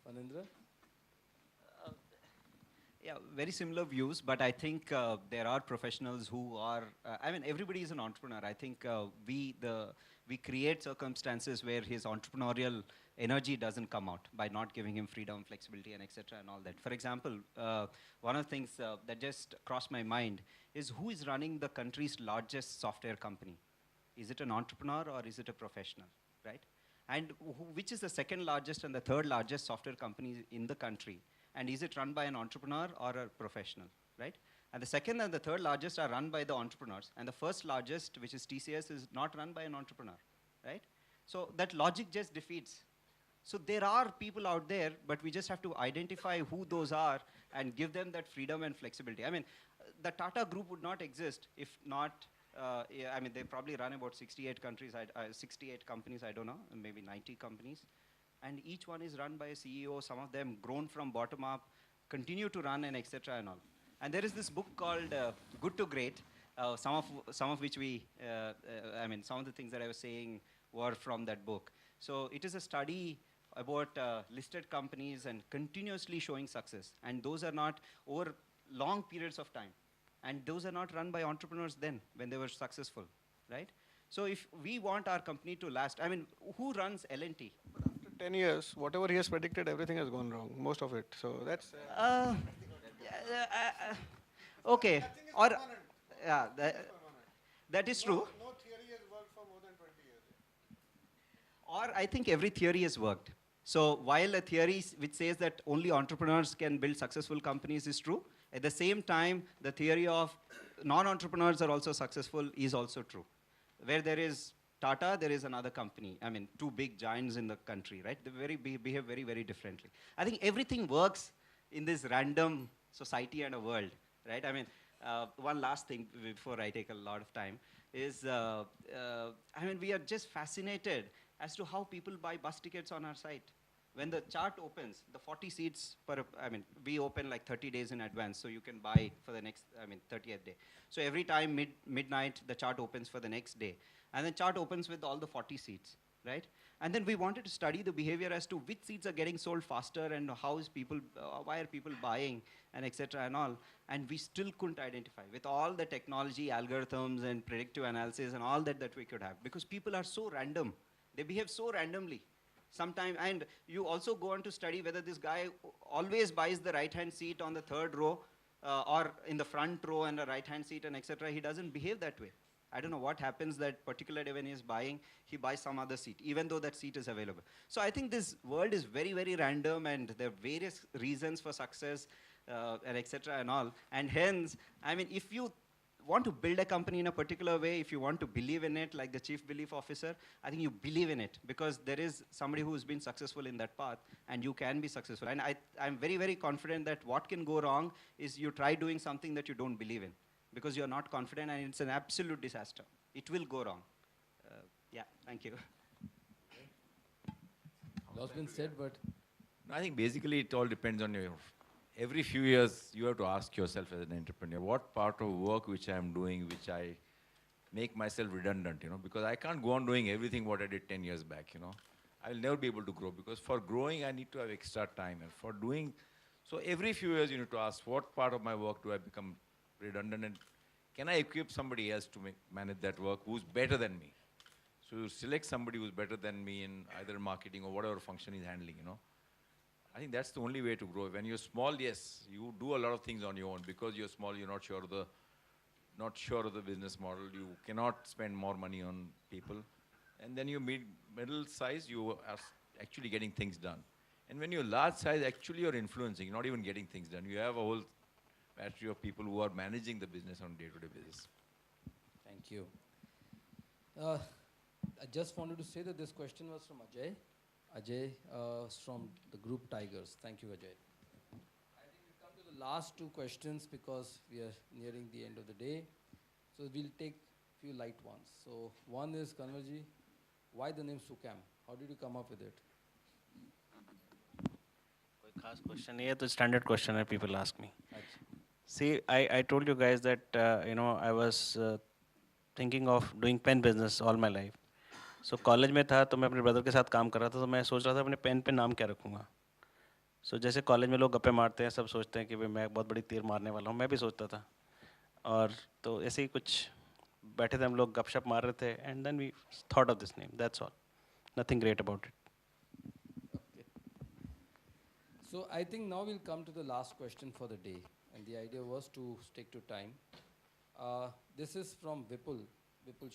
Phanindra? Yeah, very similar views, but I think there are professionals who are. I mean, everybody is an entrepreneur. I think we create circumstances where his entrepreneurial energy doesn't come out by not giving him freedom, flexibility, and etc. and all that. For example, one of the things that just crossed my mind is who is running the country's largest software company? Is it an entrepreneur or is it a professional, right? And which is the second largest and the third largest software company in the country? And is it run by an entrepreneur or a professional, right? And the second and the third largest are run by the entrepreneurs. And the first largest, which is TCS, is not run by an entrepreneur, right? So that logic just defeats. So there are people out there, but we just have to identify who those are and give them that freedom and flexibility. I mean, the Tata Group would not exist if not, yeah, I mean, they probably run about 68 countries, 68 companies, I don't know, maybe 90 companies. And each one is run by a CEO, some of them grown from bottom up, continue to run and etc. and all. And there is this book called Good to Great, some of which I mean, some of the things that I was saying were from that book. So it is a study about listed companies and continuously showing success. And those are not over long periods of time. And those are not run by entrepreneurs then, when they were successful, right? So if we want our company to last, I mean, who runs L&T? 10 years, whatever he has predicted, everything has gone wrong, most of it. So that's... Okay, or, yeah, that is true. No theory has worked for more than 20 years. Or I think every theory has worked. So while a theory which says that only entrepreneurs can build successful companies is true, at the same time, the theory of non-entrepreneurs are also successful is also true. Where there is Tata, there is another company. I mean, two big giants in the country, right? They behave very, very differently. I think everything works in this random society and a world, right? I mean, one last thing before I take a lot of time is, I mean, we are just fascinated as to how people buy bus tickets on our site. When the chart opens, the 40 seats per, I mean, we open like 30 days in advance, so you can buy for the next, 30th day. So every time midnight, the chart opens for the next day. And the chart opens with all the 40 seats, right? And then we wanted to study the behavior as to which seats are getting sold faster and how is people, why are people buying and etc. and all. And we still couldn't identify with all the technology, algorithms and predictive analysis and all that we could have, because people are so random. They behave so randomly. Sometimes, and you also go on to study whether this guy always buys the right-hand seat on the third row or in the front row and the right-hand seat and etc. He doesn't behave that way. I don't know what happens that particular day when he's buying, he buys some other seat, even though that seat is available. So I think this world is very, very random and there are various reasons for success and etc. and all. And hence, I mean, if you want to build a company in a particular way, if you want to believe in it, like the chief belief officer, I think you believe in it because there is somebody who's been successful in that path and you can be successful. And I'm very, very confident that what can go wrong is you try doing something that you don't believe in because you're not confident and it's an absolute disaster. It will go wrong. Yeah, thank you. Lot's been said, but I think basically it all depends on your... Every few years, you have to ask yourself as an entrepreneur, what part of work which I am doing, which I make myself redundant, you know, because I can't go on doing everything what I did 10 years back, you know. I'll never be able to grow because for growing, I need to have extra time. And for doing, so every few years, you need to ask what part of my work do I become redundant and can I equip somebody else to manage that work who's better than me? So you select somebody who's better than me in either marketing or whatever function he's handling, you know. I think that's the only way to grow. When you're small, yes, you do a lot of things on your own. Because you're small, you're not sure of the business model. You cannot spend more money on people. And then you're middle size, you are actually getting things done. And when you're large size, actually you're influencing, you're not even getting things done. You have a whole battery of people who are managing the business on a day-to-day basis. thank you. I just wanted to say that this question was from Ajay. Ajay from the group Tigers. Thank you, Ajay. I think we've come to the last two questions because we are nearing the end of the day. So we'll take a few light ones. So one is, Kanwarji, why the name Sucam? How did you come up with it? कोई खास question नहीं है तो standard question है people ask me. Achha. See, I told you guys that you know I was thinking of doing pen business all my life. So college में था तो मैं अपने ब्रदर के साथ काम कर रहा था, तो मैं सोच रहा था अपने पेन पे नाम क्या रखूँगा. सो जैसे कॉलेज में लोग गप्पे मारते हैं, सब सोचते हैं कि भाई मैं बहुत बड़ी तीर मारने वाला हूँ, मैं भी सोचता था. और तो ऐसे ही कुछ बैठे थे हम लोग, गपशप मार रहे थे, and then we thought of this name, that's all. Nothing great about it. Okay. So I think now we'll come to the last question for the day, and the idea was to stick to time. This is from Vipul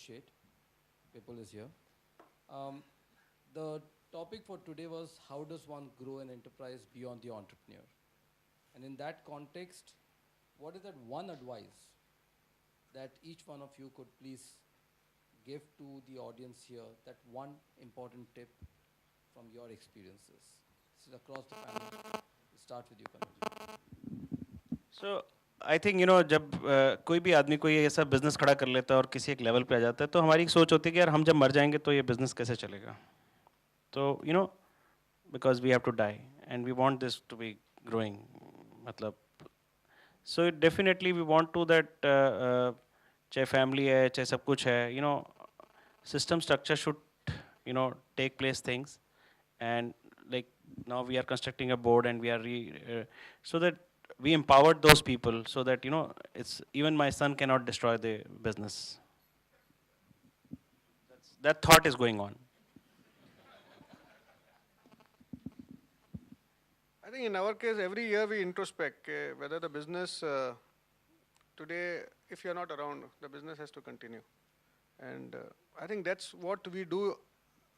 Sheth. Vipul is here. Um, the topic for today was how does one grow an enterprise beyond the entrepreneur? And in that context, what is that one advice that each one of you could please give to the audience here, that one important tip from your experiences? This is across the panel. We'll start with you, Kanwarji. So I think जब कोई भी आदमी कोई ऐसा business खड़ा कर लेता है और किसी एक लेवल पे आ जाता है, तो हमारी एक सोच होती है कि यार हम जब मर जाएंगे तो ये बिजनेस कैसे चलेगा. तो because we have to die and we want this to be growing, मतलब so definitely we want to that, चाहे फैमिली है चाहे सब कुछ है, system structure should take place things. And like now we are constructing a board, and we are so that we empowered those people, so that it's even my son cannot destroy the business. That thought is going on. I think in our case, every year we introspect whether the business today, if you're not around, the business has to continue. And I think that's what we do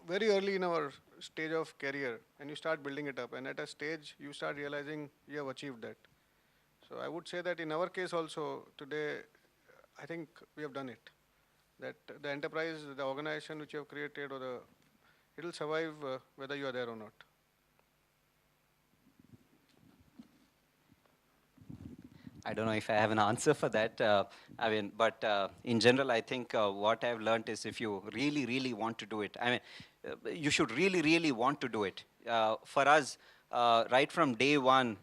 very early in our stage of career, and you start building it up. And at a stage, you start realizing you have achieved that. So I would say that in our case also, today, I think we have done it. That the enterprise, the organization which you have created, it will survive whether you are there or not. I don't know if I have an answer for that. But in general, I think what I've learned is if you really, really want to do it, you should really, really want to do it. For us, right from day one,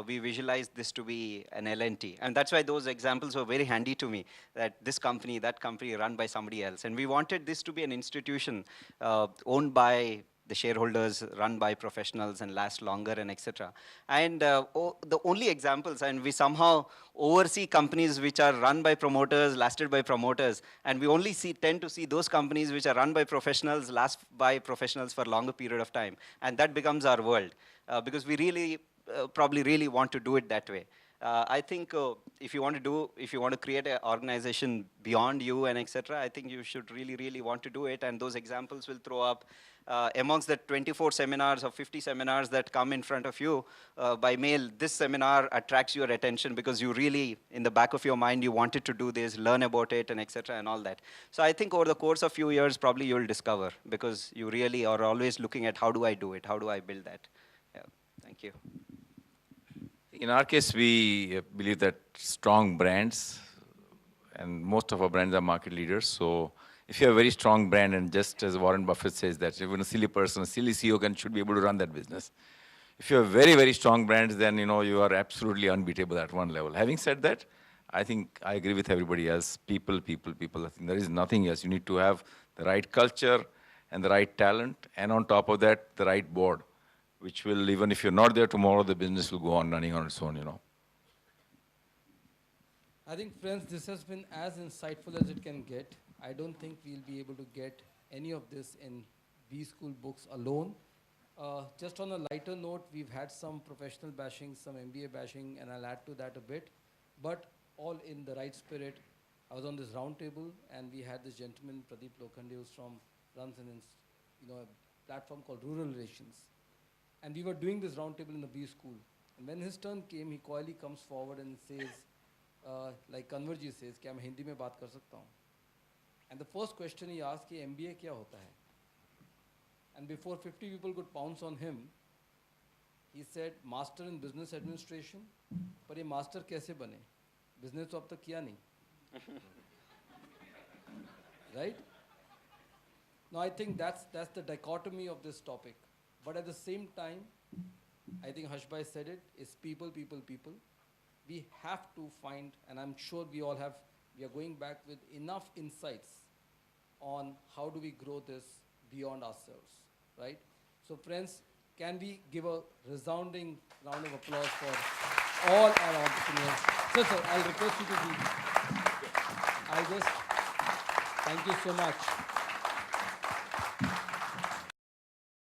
we visualized this to be an L&T. And that's why those examples were very handy to me, that this company, that company run by somebody else. And we wanted this to be an institution owned by the shareholders, run by professionals and last longer, and etc. And the only examples, and we somehow oversee companies which are run by promoters, lasted by promoters, and we only tend to see those companies which are run by professionals, last by professionals for a longer period of time. And that becomes our world, because we really, probably really want to do it that way. I think if you want to create an organization beyond you and etc., I think you should really, really want to do it. And those examples will throw up amongst the 24 seminars or 50 seminars that come in front of you by mail. This seminar attracts your attention because you really, in the back of your mind, you wanted to do this, learn about it, and etc. and all that. So I think over the course of few years, probably you'll discover, because you really are always looking at how do I do it, how do I build that. Yeah. Thank you. In our case, we believe that strong brands, and most of our brands are market leaders. So if you have a very strong brand, and just as Warren Buffett says that even a silly person, a silly CEO should be able to run that business. If you have very, very strong brands, then you are absolutely unbeatable at one level. Having said that, I think I agree with everybody else. People. I think there is nothing else. You need to have the right culture and the right talent, and on top of that, the right board, which will, even if you're not there tomorrow, the business will go on running on its own, I think, friends, this has been as insightful as it can get. I don't think we'll be able to get any of this in B-School books alone. Just on a lighter note, we've had some professional bashing, some MBA bashing, and I'll add to that a bit, but all in the right spirit. I was on this round table, and we had this gentleman, Pradeep Lokhande, who's runs a platform called Rural Relations. And we were doing this round table in the B school. And when his turn came, he coyly comes forward and says, like Kanwarji says, क्या मैं हिंदी में बात कर सकता हूँ? And the first question he asked, कि MBA क्या होता है? And before 50 people could pounce on him, he said, Master in Business Administration. पर ये master कैसे बने? Business तो अब तक किया नहीं. Right? Now I think that's the dichotomy of this topic. But at the same time, I think Harshbhai said it, is people. We have to find, and I'm sure we are going back with enough insights on how do we grow this beyond ourselves, right? So friends, can we give a resounding round of applause for all our entrepreneurs? Sir, I'll request you to be. I just, thank you so much.